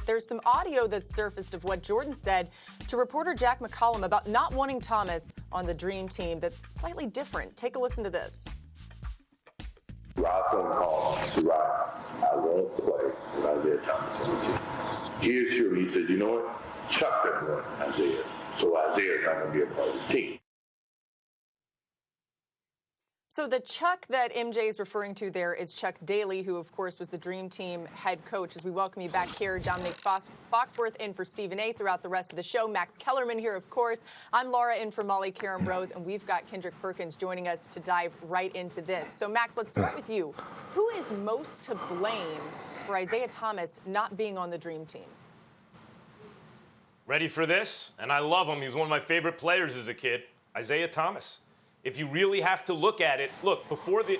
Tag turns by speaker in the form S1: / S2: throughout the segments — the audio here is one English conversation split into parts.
S1: there's some audio that surfaced of what Jordan said to reporter Jack McCollum about not wanting Thomas on the Dream Team that's slightly different. Take a listen to this.
S2: Rob phone call to Rob. I won't play with Isiah Thomas on the team. He assured me, he said, you know what? Chuck that boy, Isiah. So Isiah's not going to be a part of the team.
S1: So the Chuck that MJ is referring to there is Chuck Daly, who, of course, was the Dream Team head coach. As we welcome you back here, Dominique Foxworth in for Stephen A. throughout the rest of the show. Max Kellerman here, of course. I'm Laura in for Molly Karen Rose, and we've got Kendrick Perkins joining us to dive right into this. So, Max, let's start with you. Who is most to blame for Isiah Thomas not being on the Dream Team?
S3: Ready for this? And I love him. He was one of my favorite players as a kid, Isiah Thomas. If you really have to look at it, look, before the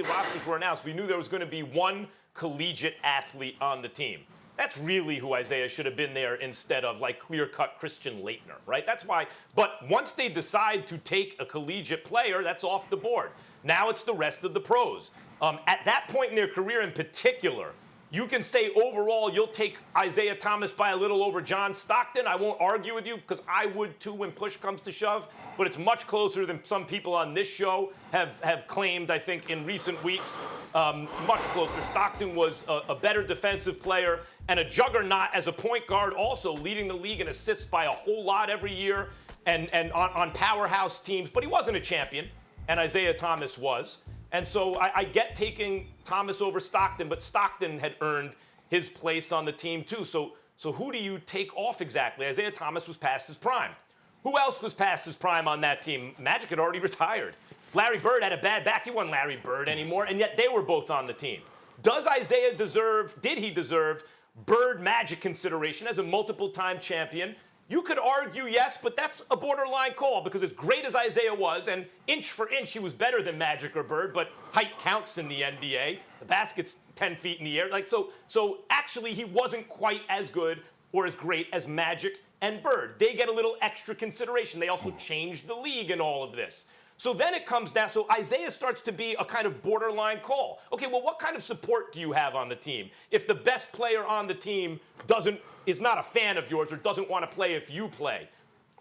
S3: rosters were announced, we knew there was going to be one collegiate athlete on the team. That's really who Isiah should have been there instead of like clear-cut Christian Laettner, right? That's why. But once they decide to take a collegiate player, that's off the board. Now it's the rest of the pros. At that point in their career in particular, you can say overall you'll take Isiah Thomas by a little over John Stockton. I won't argue with you because I would too when push comes to shove. But it's much closer than some people on this show have claimed, I think, in recent weeks. Much closer. Stockton was a better defensive player and a juggernaut as a point guard, also leading the league in assists by a whole lot every year and on powerhouse teams. But he wasn't a champion, and Isiah Thomas was. And so I get taking Thomas over Stockton, but Stockton had earned his place on the team too. So who do you take off exactly? Isiah Thomas was past his prime. Who else was past his prime on that team? Magic had already retired. Larry Bird had a bad back. He wasn't Larry Bird anymore, and yet they were both on the team. Did he deserve Bird Magic consideration as a multiple-time champion? You could argue yes, but that's a borderline call because as great as Isiah was, and inch for inch he was better than Magic or Bird, but height counts in the NBA. The basket's 10 feet in the air. So actually he wasn't quite as good or as great as Magic and Bird. They get a little extra consideration. They also changed the league in all of this. So then it comes down, so Isiah starts to be a kind of borderline call. Okay, well, what kind of support do you have on the team? If the best player on the team is not a fan of yours or doesn't want to play if you play.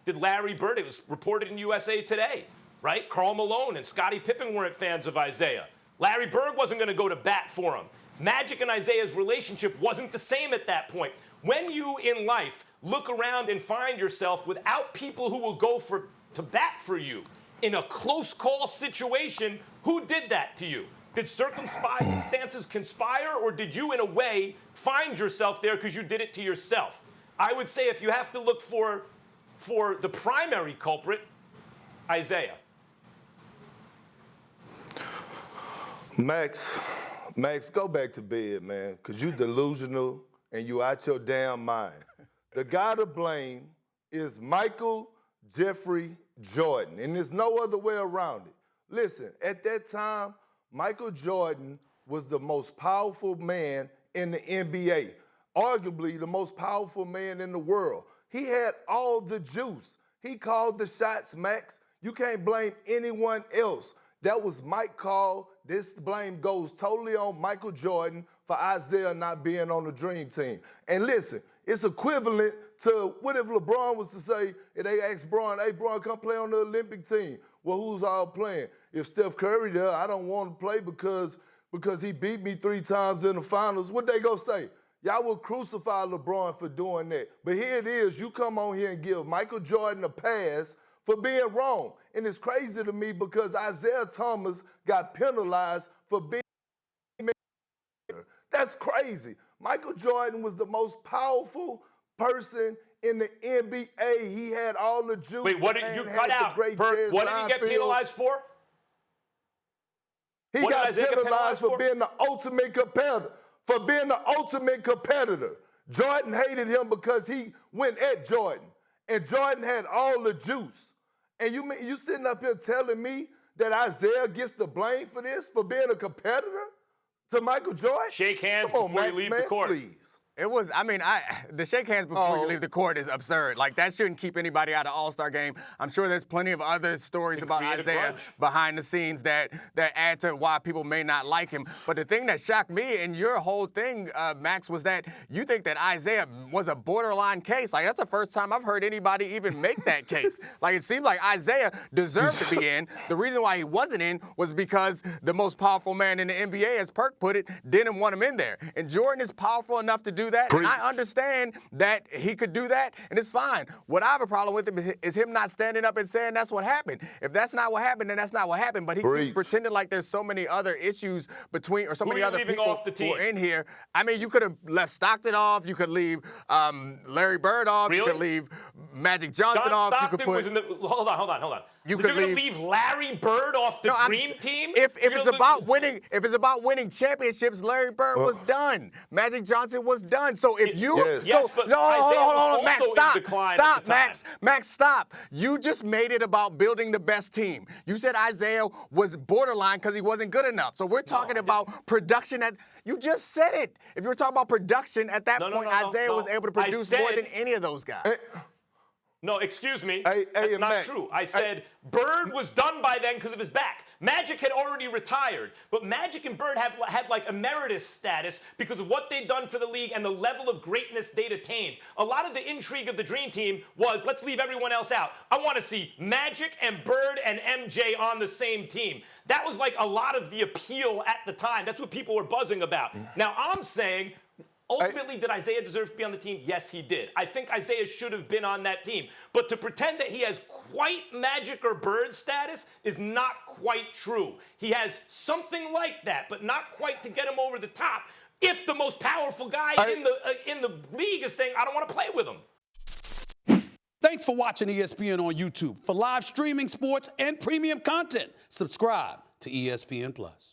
S3: Did Larry Bird, it was reported in USA Today, right? Karl Malone and Scottie Pippen weren't fans of Isiah. Larry Bird wasn't going to go to bat for him. Magic and Isiah's relationship wasn't the same at that point. When you in life look around and find yourself without people who will go to bat for you in a close call situation, who did that to you? Did circumstances conspire, or did you, in a way, find yourself there because you did it to yourself? I would say if you have to look for the primary culprit, Isiah.
S4: Max, go back to bed, man, because you delusional and you out your damn mind. The guy to blame is Michael Jeffrey Jordan, and there's no other way around it. Listen, at that time, Michael Jordan was the most powerful man in the NBA, arguably the most powerful man in the world. He had all the juice. He called the shots, Max. You can't blame anyone else. That was Mike call. This blame goes totally on Michael Jordan for Isiah not being on the Dream Team. And listen, it's equivalent to what if LeBron was to say, if they asked Bron, hey, Bron, come play on the Olympic team. Well, who's all playing? If Steph Curry there, I don't want to play because he beat me 3 times in the finals. What they gonna say? Y'all will crucify LeBron for doing that. But here it is, you come on here and give Michael Jordan a pass for being wrong. And it's crazy to me because Isiah Thomas got penalized for being. That's crazy. Michael Jordan was the most powerful person in the NBA. He had all the juice.
S3: Wait, what did you cut out? What did he get penalized for?
S4: He got penalized for being the ultimate competitor. Jordan hated him because he went at Jordan. And Jordan had all the juice. And you sitting up here telling me that Isiah gets the blame for this, for being a competitor to Michael Jordan?
S3: Shake hands
S4: Come on,
S3: before
S4: Max,
S3: you leave
S4: man,
S3: the court.
S4: Please.
S5: It was, I mean, the shake hands before you leave the court is absurd. Like, that shouldn't keep anybody out of All-Star game. I'm sure there's plenty of other stories about Isiah behind the scenes that add to why people may not like him. But the thing that shocked me in your whole thing, Max, was that you think that Isiah was a borderline case. Like, that's the first time I've heard anybody even make that case. Like, it seemed like Isiah deserved to be in. The reason why he wasn't in was because the most powerful man in the NBA, as Perk put it, didn't want him in there. And Jordan is powerful enough to do that, and I understand that he could do that, and it's fine. What I have a problem with him is him not standing up and saying that's what happened. If that's not what happened, then that's not what happened. But he keeps pretending like there's so many other issues between, or so many other people who are in here. I mean, you could have left Stockton off. You could leave Larry Bird off.
S3: Really?
S5: You could leave Magic Johnson off.
S3: Stockton
S5: you could put,
S3: was in the, hold on.
S5: You
S3: You're
S5: could
S3: going to leave Larry Bird off the dream team?
S5: If it's about winning championships, Larry Bird was done. Magic Johnson was done. So if you hold on, Max, stop, Max, stop. You just made it about building the best team. You said Isiah was borderline because he wasn't good enough. So we're talking about production. You just said it. If you were talking about production at that point, Isiah was able to produce more than any of those guys.
S3: No, excuse me. That's not true. I said Bird was done by then because of his back. Magic had already retired, but Magic and Bird had like emeritus status because of what they'd done for the league and the level of greatness they'd attained. A lot of the intrigue of the Dream Team was, let's leave everyone else out. I want to see Magic and Bird and MJ on the same team. That was like a lot of the appeal at the time. That's what people were buzzing about. Now I'm saying, ultimately, did Isiah deserve to be on the team? Yes, he did. I think Isiah should have been on that team. But to pretend that he has quite Magic or Bird status is not quite true. He has something like that, but not quite to get him over the top. If the most powerful guy in the league is saying, I don't want to play with him.
S6: Thanks for watching ESPN on YouTube. For live streaming sports and premium content, subscribe to ESPN+.